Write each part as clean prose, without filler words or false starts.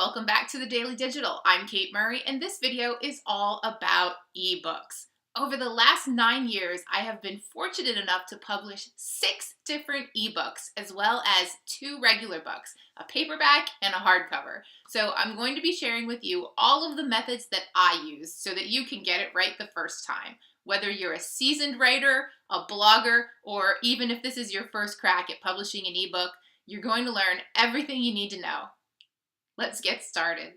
Welcome back to the Daily Digital. I'm Kate Murray, and this video is all about ebooks. Over the last 9 years, I have been fortunate enough to publish 6 different ebooks, as well as 2 regular books, a paperback and a hardcover. So I'm going to be sharing with you all of the methods that I use so that you can get it right the first time. Whether you're a seasoned writer, a blogger, or even if this is your first crack at publishing an ebook, you're going to learn everything you need to know. Let's get started.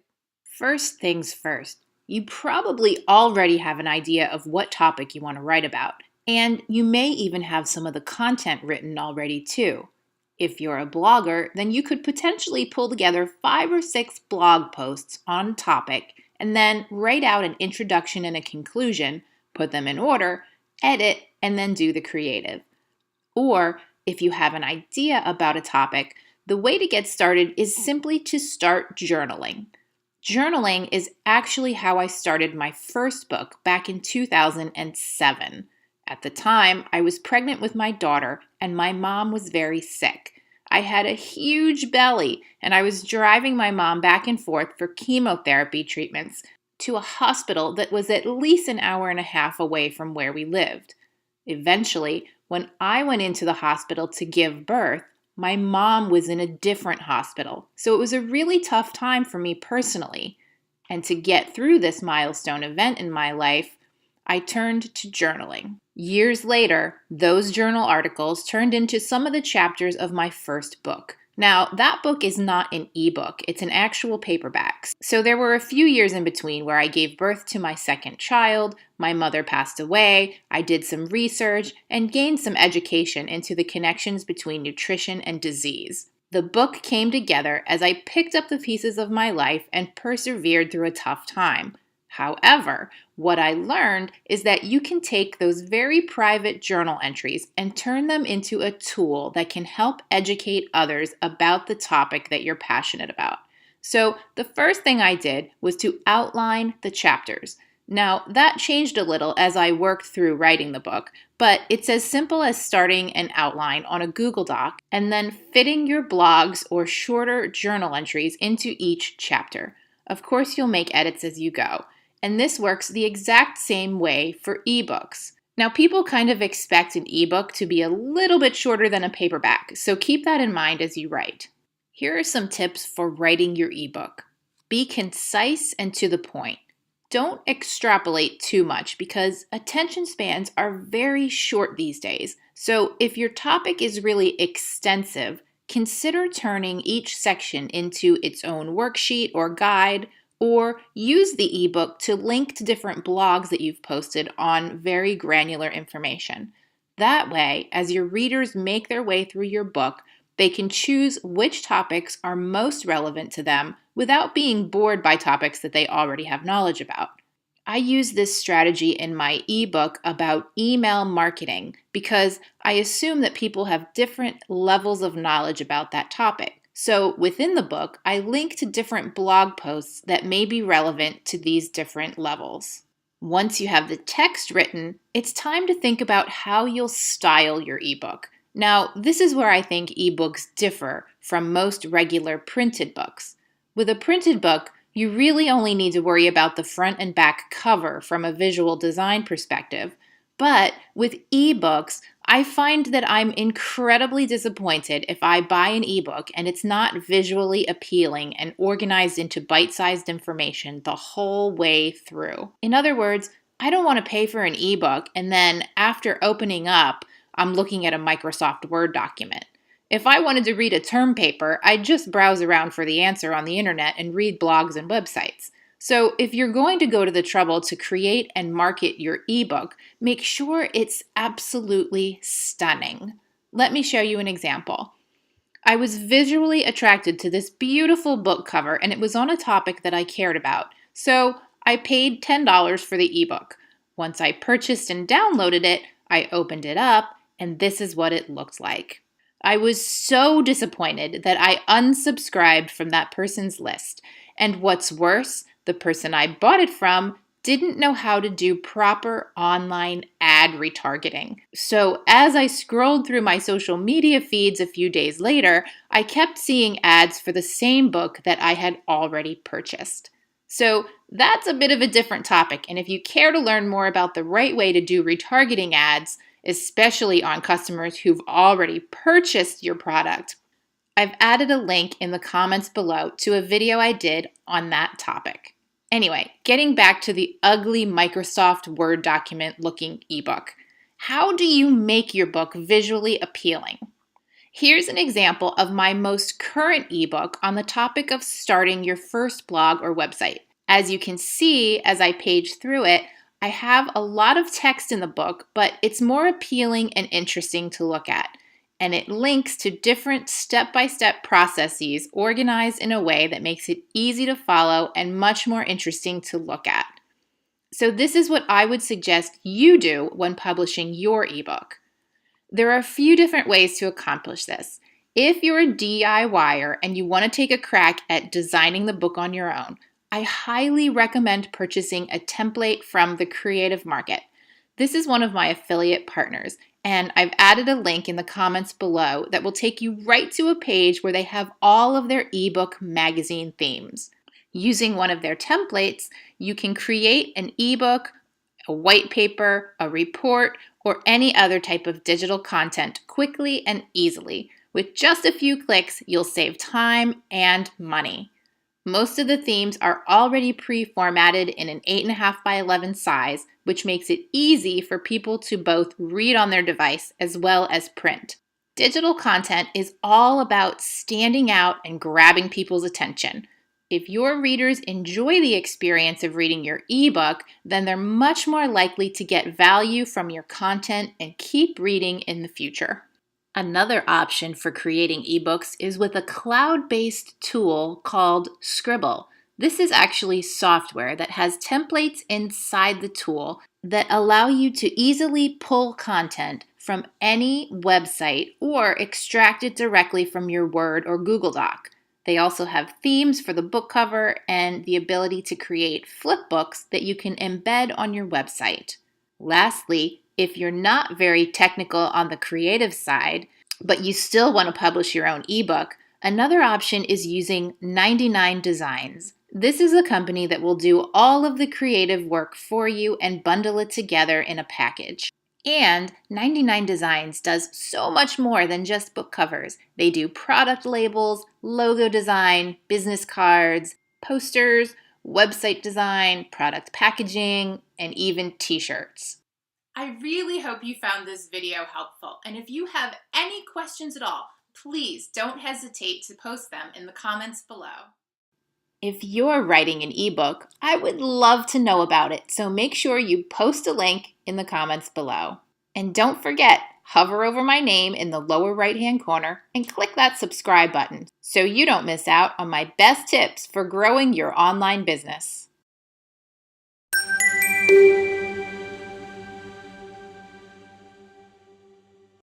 First things first, you probably already have an idea of what topic you want to write about, and you may even have some of the content written already too. If you're a blogger, then you could potentially pull together 5 or 6 blog posts on a topic and then write out an introduction and a conclusion, put them in order, edit, and then do the creative. Or if you have an idea about a topic, the way to get started is simply to start journaling. Journaling is actually how I started my first book back in 2007. At the time, I was pregnant with my daughter and my mom was very sick. I had a huge belly and I was driving my mom back and forth for chemotherapy treatments to a hospital that was at least an hour and a half away from where we lived. Eventually, when I went into the hospital to give birth, my mom was in a different hospital, so it was a really tough time for me personally. And to get through this milestone event in my life, I turned to journaling. Years later, those journal articles turned into some of the chapters of my first book. Now, that book is not an ebook, it's an actual paperback. So there were a few years in between where I gave birth to my second child, my mother passed away, I did some research, and gained some education into the connections between nutrition and disease. The book came together as I picked up the pieces of my life and persevered through a tough time. However, what I learned is that you can take those very private journal entries and turn them into a tool that can help educate others about the topic that you're passionate about. So the first thing I did was to outline the chapters. Now, that changed a little as I worked through writing the book, but it's as simple as starting an outline on a Google Doc and then fitting your blogs or shorter journal entries into each chapter. Of course, you'll make edits as you go. And this works the exact same way for ebooks. Now, people kind of expect an ebook to be a little bit shorter than a paperback, so keep that in mind as you write. Here are some tips for writing your ebook. Be concise and to the point. Don't extrapolate too much because attention spans are very short these days. So if your topic is really extensive, consider turning each section into its own worksheet or guide, or use the ebook to link to different blogs that you've posted on very granular information. That way, as your readers make their way through your book, they can choose which topics are most relevant to them without being bored by topics that they already have knowledge about. I use this strategy in my ebook about email marketing because I assume that people have different levels of knowledge about that topic. So within the book, I link to different blog posts that may be relevant to these different levels. Once you have the text written, it's time to think about how you'll style your ebook. Now, this is where I think ebooks differ from most regular printed books. With a printed book, you really only need to worry about the front and back cover from a visual design perspective. But with ebooks, I find that I'm incredibly disappointed if I buy an ebook and it's not visually appealing and organized into bite-sized information the whole way through. In other words, I don't want to pay for an ebook and then after opening up, I'm looking at a Microsoft Word document. If I wanted to read a term paper, I'd just browse around for the answer on the internet and read blogs and websites. So if you're going to go to the trouble to create and market your ebook, make sure it's absolutely stunning. Let me show you an example. I was visually attracted to this beautiful book cover and it was on a topic that I cared about. So I paid $10 for the ebook. Once I purchased and downloaded it, I opened it up and this is what it looked like. I was so disappointed that I unsubscribed from that person's list. And what's worse, the person I bought it from didn't know how to do proper online ad retargeting. So, as I scrolled through my social media feeds a few days later, I kept seeing ads for the same book that I had already purchased. So, that's a bit of a different topic. And if you care to learn more about the right way to do retargeting ads, especially on customers who've already purchased your product, I've added a link in the comments below to a video I did on that topic. Anyway, getting back to the ugly Microsoft Word document looking ebook. How do you make your book visually appealing? Here's an example of my most current ebook on the topic of starting your first blog or website. As you can see, as I page through it, I have a lot of text in the book, but it's more appealing and interesting to look at. And it links to different step-by-step processes organized in a way that makes it easy to follow and much more interesting to look at. So this is what I would suggest you do when publishing your ebook. There are a few different ways to accomplish this. If you're a DIYer and you want to take a crack at designing the book on your own, I highly recommend purchasing a template from the creative market. This is one of my affiliate partners, and I've added a link in the comments below that will take you right to a page where they have all of their ebook magazine themes. Using one of their templates, you can create an ebook, a white paper, a report, or any other type of digital content quickly and easily. With just a few clicks, you'll save time and money. Most of the themes are already pre-formatted in an 8.5 by 11 size, which makes it easy for people to both read on their device as well as print. Digital content is all about standing out and grabbing people's attention. If your readers enjoy the experience of reading your ebook, then they're much more likely to get value from your content and keep reading in the future. Another option for creating ebooks is with a cloud-based tool called Scribble. This is actually software that has templates inside the tool that allow you to easily pull content from any website or extract it directly from your Word or Google Doc. They also have themes for the book cover and the ability to create flipbooks that you can embed on your website. Lastly, if you're not very technical on the creative side, but you still want to publish your own ebook, another option is using 99 Designs. This is a company that will do all of the creative work for you and bundle it together in a package. And 99 Designs does so much more than just book covers. They do product labels, logo design, business cards, posters, website design, product packaging, and even t-shirts. I really hope you found this video helpful, and if you have any questions at all, please don't hesitate to post them in the comments below. If you're writing an ebook, I would love to know about it, so make sure you post a link in the comments below. And don't forget, hover over my name in the lower right-hand corner and click that subscribe button so you don't miss out on my best tips for growing your online business.